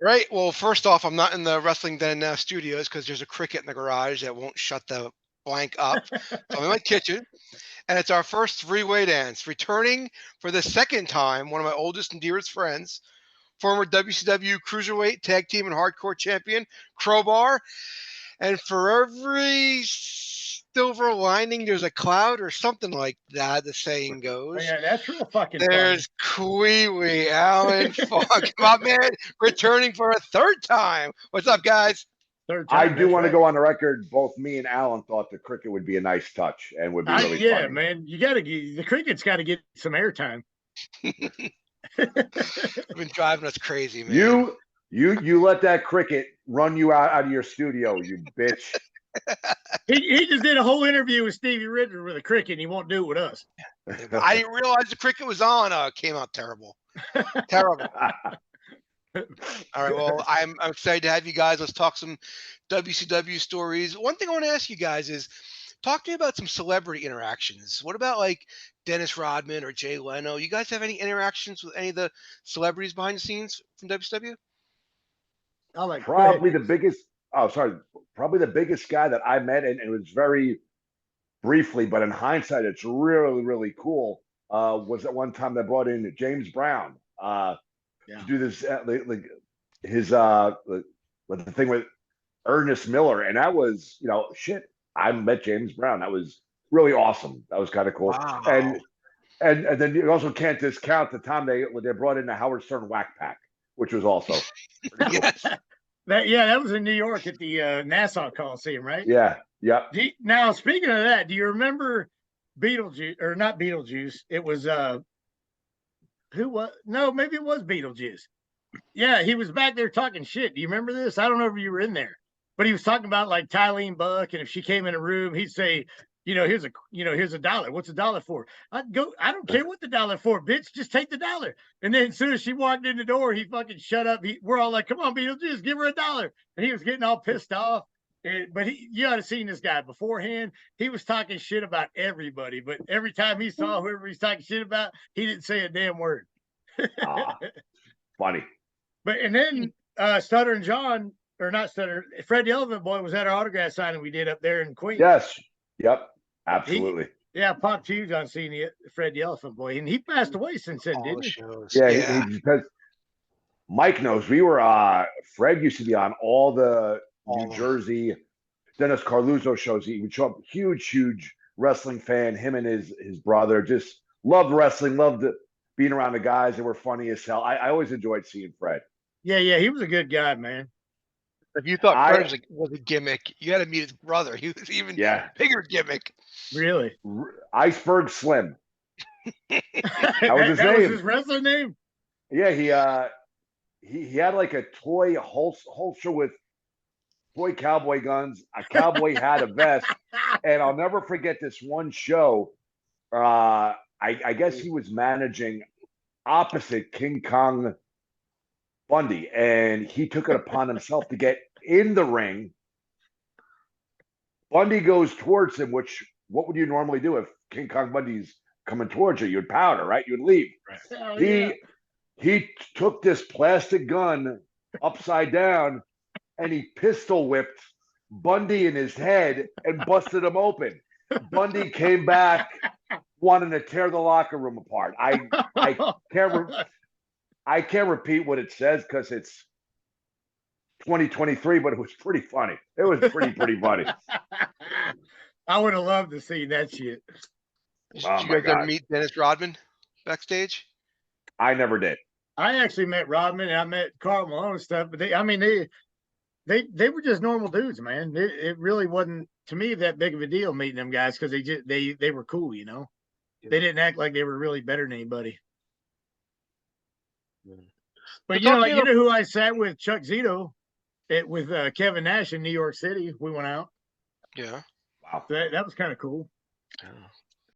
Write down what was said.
Right. Well, first off, I'm not in the Wrestling Den studios because there's a cricket in the garage that won't shut the blank up. So I'm in my kitchen, and it's our first three-way dance. Returning for the second time, one of my oldest and dearest friends, former WCW Cruiserweight Tag Team and Hardcore Champion, Crowbar. And for every silver lining, there's a cloud or something like that, the saying goes. Yeah, that's real fucking There's Kwee-wee, Allan Fuck, my man, returning for a third time. What's up, guys? funny. Third time, I do want to go on the record. Both me and Allan thought the cricket would be a nice touch and would be really yeah, funny. man, you got to the cricket's got to get some airtime. Been driving us crazy, man. You let that cricket run you out of your studio, you bitch. He just did a whole interview with Stevie Ritter with a cricket, and he won't do it with us. I didn't realize the cricket was on. It came out terrible. Terrible. All right, well, I'm excited to have you guys. Let's talk some WCW stories. One thing I want to ask you guys is, talk to me about some celebrity interactions. What about like Dennis Rodman or Jay Leno? You guys have any interactions with any of the celebrities behind the scenes from WCW? Probably the biggest. Oh, sorry. Probably the biggest guy that I met, and it was very briefly, but in hindsight, it's really, really cool. Was at one time they brought in James Brown to do this, like his the thing with Ernest Miller, and that was, shit. I met James Brown. That was really awesome. That was kind of cool. Wow. And then you also can't discount the time they brought in the Howard Stern Whack Pack, which was also pretty cool. Yes. That was in New York at the Nassau Coliseum, right? Yeah. Now, speaking of that, do you remember Beetlejuice, or not Beetlejuice? It was who was? No, maybe it was Beetlejuice. Yeah, he was back there talking shit. Do you remember this? I don't know if you were in there, but he was talking about like Tylene Buck, and if she came in a room, he'd say, here's a dollar. What's a dollar for? I'd go, I don't care what the dollar for, bitch. Just take the dollar. And then as soon as she walked in the door, he fucking shut up. We're all like, come on, Beetlejuice, give her a dollar. And he was getting all pissed off. But you ought to seen this guy beforehand. He was talking shit about everybody, but every time he saw whoever he's talking shit about, he didn't say a damn word. Funny. And then Stutter and John, or not Stutter, Fred the Elephant Boy was at our autograph signing we did up there in Queens. Yes. Yep. Absolutely. Popped huge on seeing Fred the Elephant Boy, and he passed away since then, didn't he? Yeah. Because Mike knows we were. Fred used to be on all the New Jersey Dennis Carluzzo shows. He would show up, huge wrestling fan. Him and his brother just loved wrestling, loved being around the guys. They were funny as hell. I always enjoyed seeing Fred. Yeah, he was a good guy, man. If you thought Fred was a gimmick, you had to meet his brother. He was even bigger gimmick. Really? Iceberg Slim. That was his name. Was his wrestling name? Yeah, he had like a toy holster with toy cowboy guns, a cowboy hat, a vest, and I'll never forget this one show. I guess he was managing opposite King Kong Bundy, and he took it upon himself to get in the ring. Bundy goes towards him, which, what would you normally do if King Kong Bundy's coming towards you? You'd powder, right? You'd leave. Right. He took this plastic gun upside down and he pistol whipped Bundy in his head and busted him open. Bundy came back wanting to tear the locker room apart. I can't repeat what it says because it's 2023, but it was pretty funny. It was pretty funny. I would have loved to see that shit. Did you guys ever meet Dennis Rodman backstage? I never did. I actually met Rodman and I met Karl Malone and stuff, but they were just normal dudes, man. It really wasn't, to me, that big of a deal meeting them guys because they were cool, Yeah. They didn't act like they were really better than anybody. But you know who I sat with? Chuck Zito with Kevin Nash in New York City. We went out. Yeah. Wow. That was kind of cool.